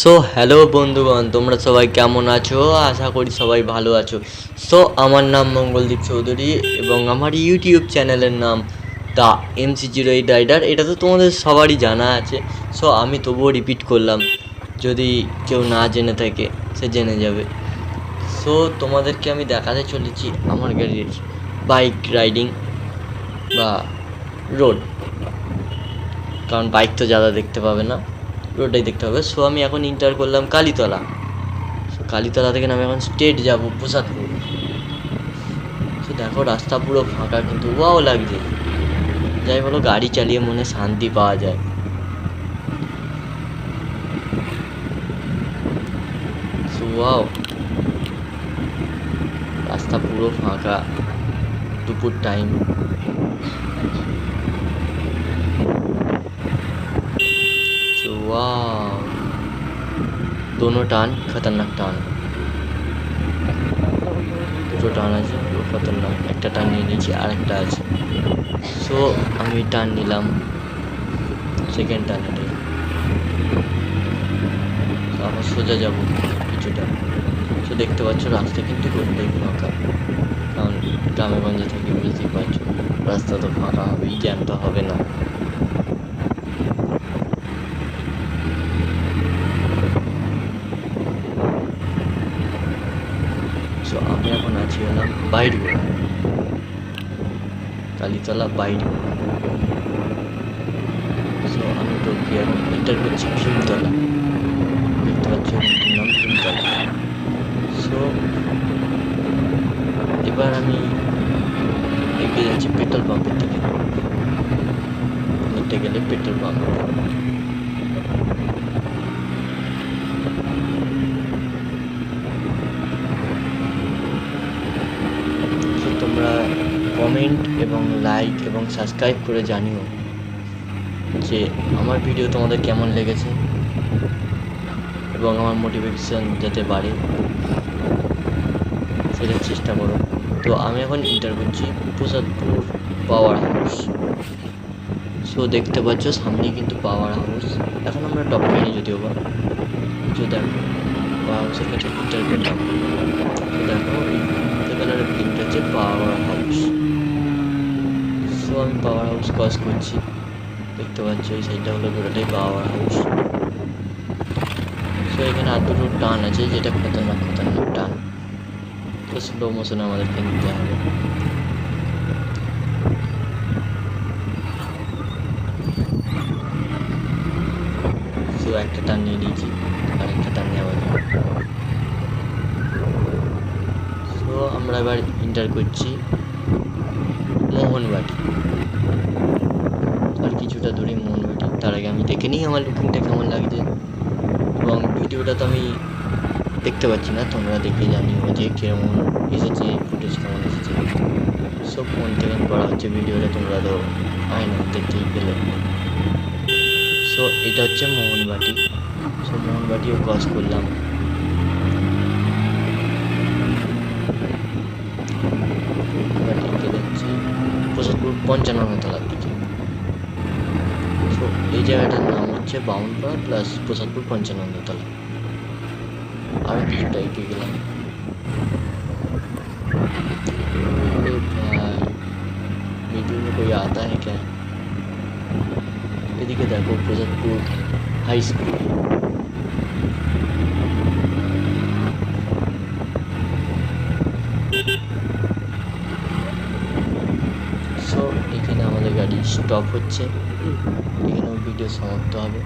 So hello বন্ধুগণ, তোমরা সবাই কেমন আছো? আশা করি সবাই ভালো আছো। সো আমার নাম মঙ্গলদীপ চৌধুরী এবং আমার ইউটিউব চ্যানেলের নাম দ্য MC08 রাইডার। এটা তো তোমাদের সবারই জানা আছে। সো আমি তবুও রিপিট করলাম, যদি কেউ না জেনে থাকে সে জেনে যাবে। সো তোমাদেরকে আমি দেখাতে চলেছি আমার গাড়ির বাইক রাইডিং বা রোড, কারণ বাইক তো ज़्यादा দেখতে পাবে না, রোডটাই দেখতে হবে। সো আমি এখন ইন্টার করলাম কালীতলা। সো কালীতলা থেকে আমি এখন স্ট্রেট যাবো প্রসাদপুর। সো দেখো রাস্তা পুরো ফাঁকা, কিন্তু ওয়াও লাগছে। যাই বলো, গাড়ি চালিয়ে মনে শান্তি পাওয়া যায়। সো ওয়াও, রাস্তা পুরো ফাঁকা, দুপুর টাইম। সো ওয়াও, दोनों টান খতরনাক টান, দুটো টান আছে, পুরো খতরনাক। একটা টান নিয়ে নিয়েছি, আরেকটা আছে। সো আমি টান নিলাম, সেকেন্ড টান এটাই। আবার সোজা যাব কিছুটা। সো দেখতে পাচ্ছ রাস্তা কিন্তু রোডটাই ফাঁকা, কারণ গ্রামে গঞ্জে থাকি, বুঝতেই পারছো রাস্তা তো ফাঁকা হবেই, জ্যাম তো হবে না। সো আমি এখন আছি হলাম বাইরগোড়া, কালীতলা বাইরগোড়া। সো আমি টোকি এখন এন্টার করছি ভীমতলা। দেখতে পাচ্ছ রুটটির নাম ভীমতলা। সো এবার আমি এগিয়ে যাচ্ছি পেট্রোল পাম্পের দিকে। হেঁটে গেলে পেট্রোল পাম্প। তোমরা কমেন্ট এবং লাইক এবং সাবস্ক্রাইব করে জানিও যে আমার ভিডিও তোমাদের কেমন লেগেছে এবং আমার মোটিভেশন যাতে বাড়ে সেটার চেষ্টা করো। তো আমি এখন ইন্টার করছি প্রসাদপুর পাওয়ার হাউস। সো দেখতে পাচ্ছ সামনেই কিন্তু পাওয়ার হাউস। এখন আমরা টপ পাইনি যদিও বা, তো দেখো পাওয়ার হাউসের কাছে ইন্টার করলাম। তো দেখো সেখানে লিঙ্ক আছে পাওয়ার হাউস। সো আমি পাওয়ার হাউস ক্রস করছি। দেখতে পাচ্ছ এই সাইডটা হলো পুরোটাই পাওয়ার হাউস। সো এখানে আর দুটো টান আছে, যেটা খতরনাক খতরনাক টান। তো স্লো মোশনে আমাদেরকে নিতে হবে। সো একটা টান নিয়ে নিয়েছি, আর একটা টান নেওয়া যাবে। সো আমরা এবার ইন্টার করছি মোহনবাটি। আর কিছুটা দূরে মোহনবাটি। তার আগে আমি দেখে নিই আমার লুকিংটা কেমন লাগছে, এবং ভিডিওটা তো আমি দেখতে পাচ্ছি না, তোমরা দেখে জানিও যে কেমন এসেছে, ফুটেজ কেমন এসেছে। সব ফোন থেকে করা হচ্ছে ভিডিওটা, তোমরা তো আয়না দেখতেই পেলে। সো এটা হচ্ছে মোহনবাটি। সো মোহনবাটিও ক্রস করলাম। মোহনবাটিতে যাচ্ছি প্রসাদপুর 55 তলার দিকে। সো এই জায়গাটার নাম হচ্ছে বামুনপাড়া প্লাস প্রসাদপুর 55 তলা। আর কিছুটা এগিয়ে গেলাম। अरे भाई, वीडियो में कोई आता है क्या? এদিকে দেখো প্রসাদপুর হাই স্কুল। সো এখানে আমাদের গাড়ি স্টপ হচ্ছে, এখানেও ভিডিও সমাপ্ত হবে।